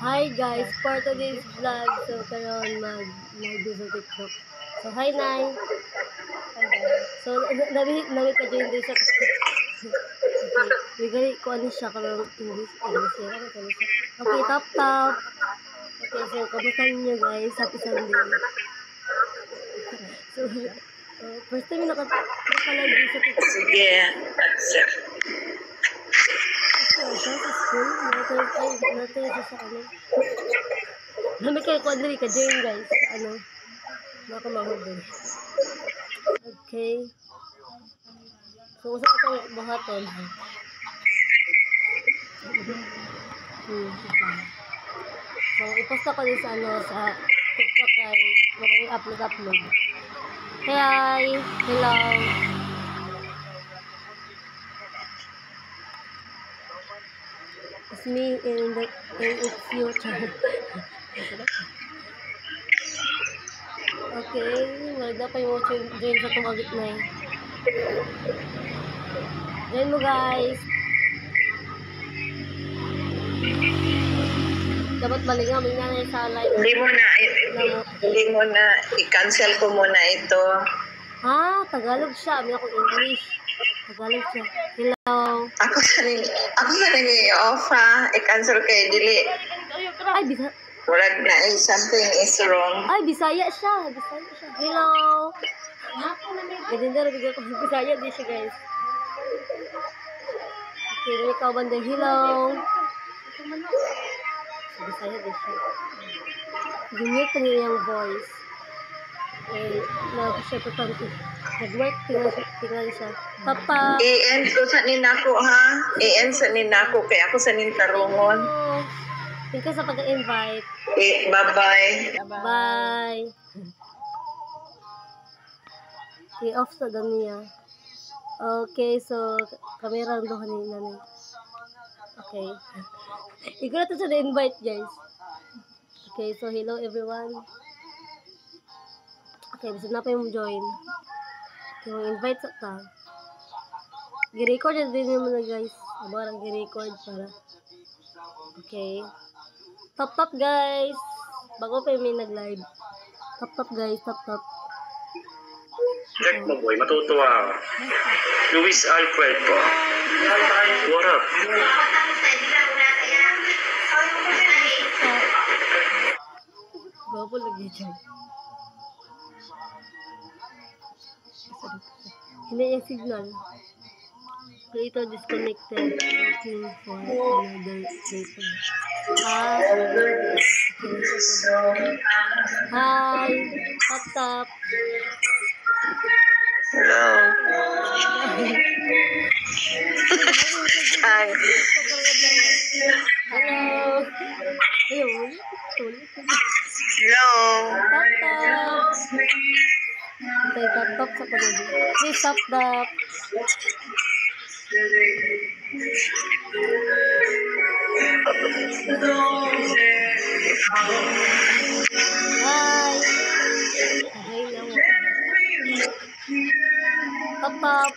Hi guys, for today's vlog, so karon mag-live sa TikTok. So hi Nay. So nabi ka join din sa TikTok. Okay, bigay ko ano siya karon English yan ano siya. Okay, tap. Okay, so kamusta niyo guys? Happy Sunday. So first time naka-live din sa TikTok. Sige, accept. Sa school, natin sa ano. Nami kayo ko andali ka join guys. Ano? Nakamahod din. Okay. So usa itong buhaton. So ipost ko din sa ano sa TikTok kay maraming upload. Hi! Hello! It's me in its future. Okay, wala pa yung join sa itong agit na eh. Join mo guys. Dapat malingamin nga na sa live. Hindi mo na, i-cancel ko muna ito. Ah, Tagalog siya. May ako English. Tagalog siya. Hello. Ako sa i-off ha. I-cancel kayo, dili. Ay, bisa. Murag na something is wrong. Ay, Bisaya siya. Hello. Ganyan na bigyan ko. Bisaya din siya, guys. Okay, na ikaw banda. Hello. Bisaya din siya. Ganyan ko niya yung voice. Eh, siya pa tanto. Nag-work, tingnan siya. Papa. I-end ko sa ninako ha. I-end sa ninako kaya ako sa nintarungon. Thank you sa pag-invite. Bye-bye. Bye. Okay, off sa damiya. Okay, so kamera ang doon ni. Okay. Ikaw na to sa invite, guys. Okay, so hello everyone. Okay, bisa na pa yung join. Okay, invite sa ta. Gi-record na din naman na guys. Abarang gi-record para. Okay. Top guys. Bago pa yung may nag-live. Top guys, top. Check mo boy, matutuwa. Luis Alfred po. What up? Gwapo lagi dyan. Hindi yung signal. Creator disconnected. Looking for another creator. Hi. Top. Hello. Hi. Hello. Hello. Top. Okay, top sa pagod. Please top. Hi. Okay lang. Top.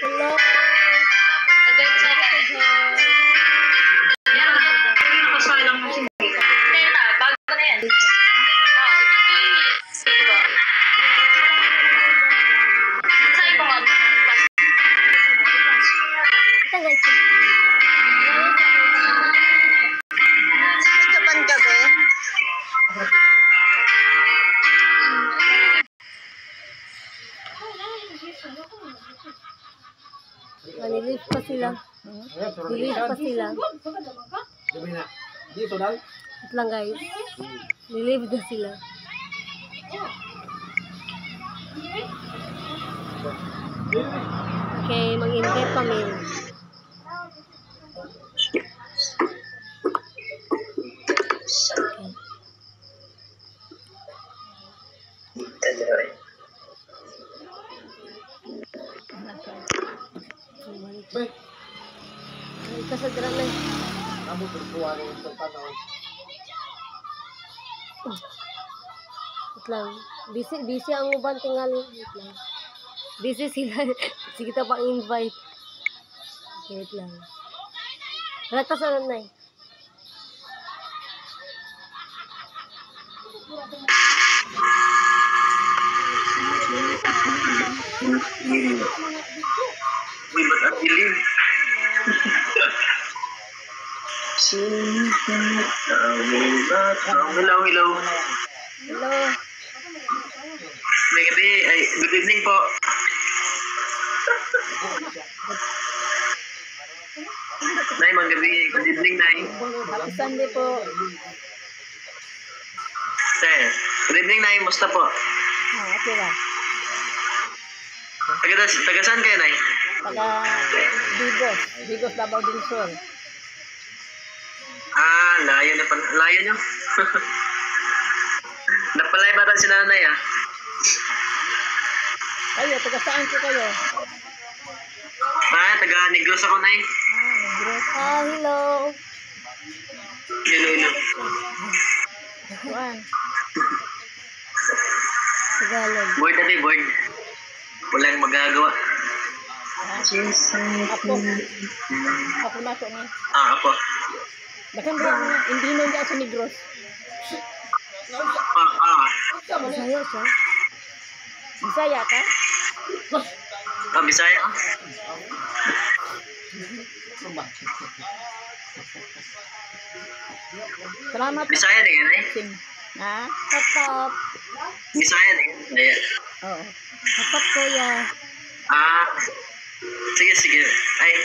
Hello. Nilip pa sila. Nilip pa sila. Dito dal. Wait lang guys. Nilive na sila. Okay, mag-invite kami. Ay, kasadra na. Wait lang. Busy ang uban tingal. Wait lang. Busy sila. Sige ta pang invite. Okay, wait lang. Rata sa nanay. Uy, ba't ang dilim? Hello, hello. Hello. May gabi, ay, good evening po. Nay, mga gabi, good evening, Nay. Happy Sunday po. Sir, good evening, Nay, musta po? Okay ba? Taga saan kayo, Nay? Taga Bigos, Davao del Sur. Ah, layo na pala. Layo nyo? Napalay ba tayo si nanay, ah? Kayo, taga saan po kayo? Ah, taga Negros ako, Nay. Hello. Hello, hello. Juan. Tagalog. Bored natin, bored. Walang magagawa. Ako na to ni. Ah, ako. Dakan ba hindi nun ka sa Negros? Bisaya siya? Bisaya ka? Bisaya ka? Salamat. Bisaya din yan, eh. Ha? Tatap. Bisaya din. Ayan. Oo. Tatap kuya. Ah, sige, sige. Ay,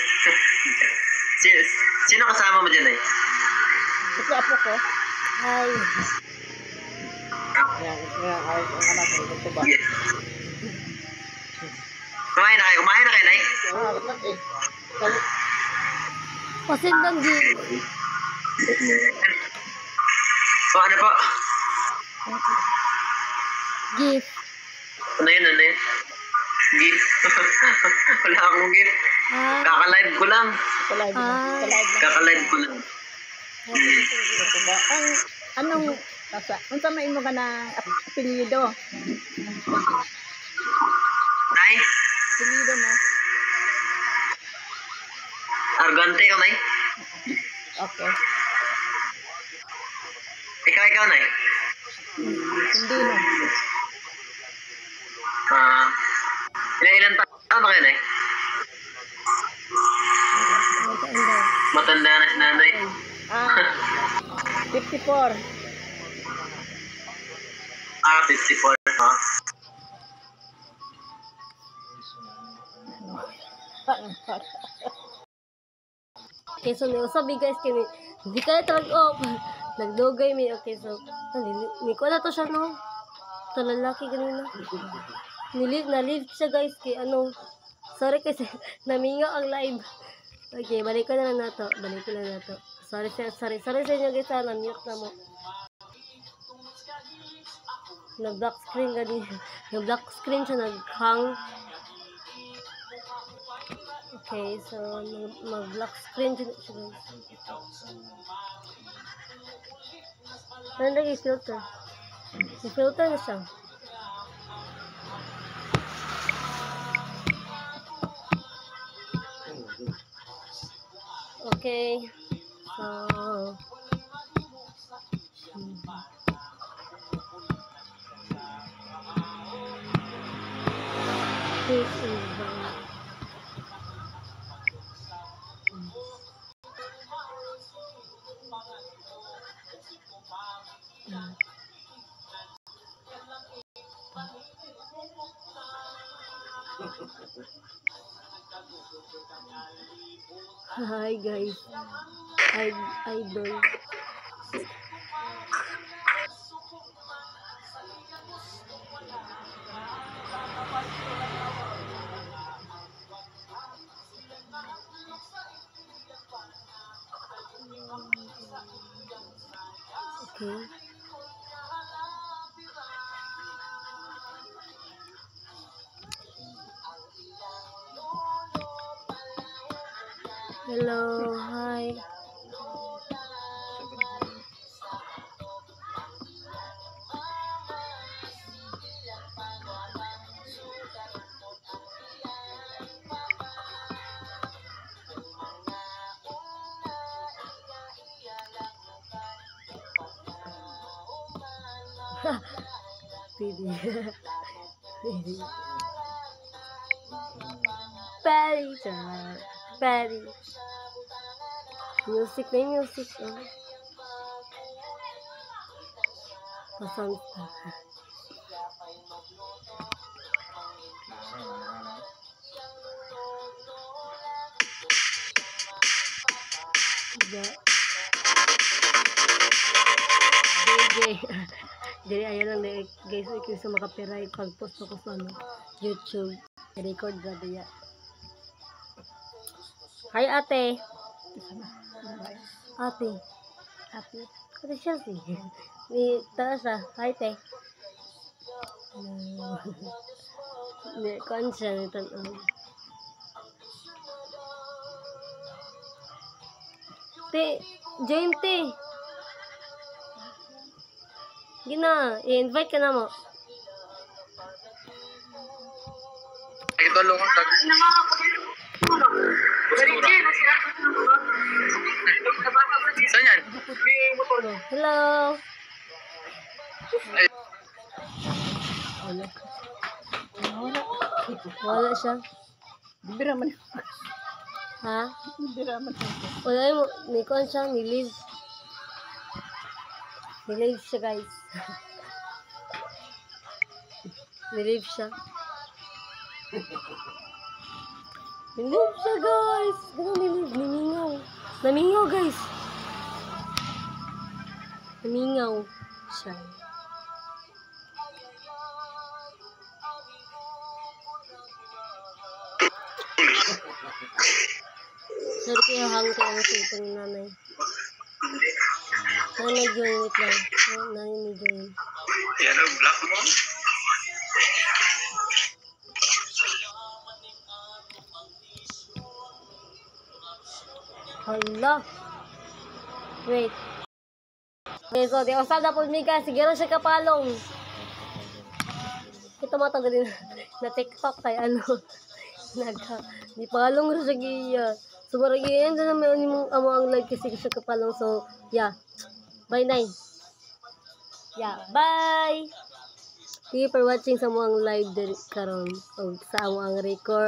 sino kasama mo dyan, eh? Ito apo ko. Hi. Sige. Kumain na kayo, Nay? Pasindang di. O, ano po? Gift. Ano yun? Gift. Wala akong gift. Ah. Kaka-live ko lang. Ah. Kaka-live ko lang. Anong unsa may mo ka na apelyido? Nay? Apelyido mo? Argante ka, Nay? Okay. Ikaw, Nay? Hindi na. Ah, ilan taon ba kayo, Nay? Matanda na si nanay. 54. Ah, 54. Ah. Okay, so sabi guys kini hindi kaya talaga nagdugay mi. Okay, so ni ko na to siya no. To lalaki ganina. Na-live siya guys kay ano. Sorry kasi naminga ang live. Okay, balik ko na lang nato. Sorry sa inyo guys, na-mute na mo. Nag-black screen ka din. Nag-black screen siya, nag-hang. Okay, so mag-black screen siya guys. Ano lagi filter? I-filter na siya. Okay. So this is hi guys. Idol. Okay. Hello, hi. Pidi. Pidi. Patty, charot. Patty. Music na yung music. Oh. Pasang pa. DJ. Jadi ayo lang deh guys, ikut sa makapiray pag post ko sa YouTube. Record ra diya. Hi ate. Ate. Ate. Ate siya si. Ni Teresa. Hi te. Ni konsa ni tan. Te, join te. Gina, i-invite ka na mo. Ito lang ang tag. Saan yan? Hello. Wala siya. Bibira man. Ha? Bibira man. Wala mo, ni kon siya, ni Liz. Ni Liz siya guys. Ni Liz siya. Ni Liz siya guys. Ano ni Liz? Namingaw. Namingaw guys. Namingaw siya. Sorry kayo hang kayo ang sito ni nanay. Nanay join, wait lang. Nanay ni join. Yan ang black mo? Hala. Wait. Okay, so di osada po miga. Siguro siya kapalong. Ito matag din na TikTok kay ano. Di palong rin siya giya. So, marag yan na naman yung amo ang live kasi siya kapalong. So, yeah. Bye, Nay. Yeah, bye! Thank you for watching sa mo ang live karon o sa amo ang record.